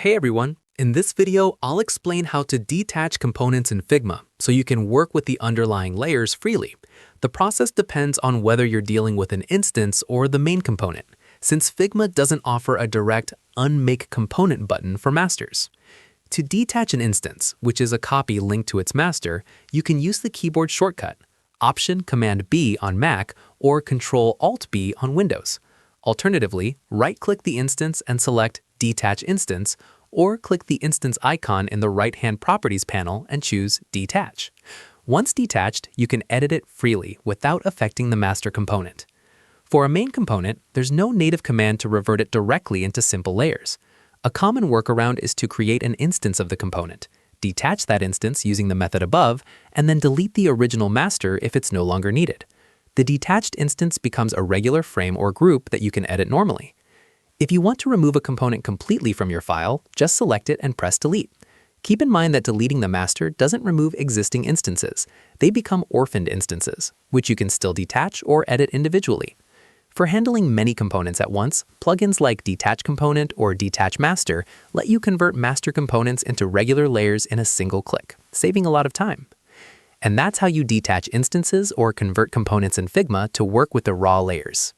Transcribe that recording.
Hey everyone! In this video, I'll explain how to detach components in Figma so you can work with the underlying layers freely. The process depends on whether you're dealing with an instance or the main component, since Figma doesn't offer a direct Unmake Component button for masters. To detach an instance, which is a copy linked to its master, you can use the keyboard shortcut, Option-Command-B on Mac or Control-Alt-B on Windows. Alternatively, right-click the instance and select Detach Instance, or click the instance icon in the right-hand Properties panel and choose Detach. Once detached, you can edit it freely without affecting the master component. For a main component, there's no native command to revert it directly into simple layers. A common workaround is to create an instance of the component, detach that instance using the method above, and then delete the original master if it's no longer needed. The detached instance becomes a regular frame or group that you can edit normally. If you want to remove a component completely from your file, just select it and press delete. Keep in mind that deleting the master doesn't remove existing instances. They become orphaned instances, which you can still detach or edit individually. For handling many components at once, plugins like Detach Component or Detach Master let you convert master components into regular layers in a single click, saving a lot of time. And that's how you detach instances or convert components in Figma to work with the raw layers.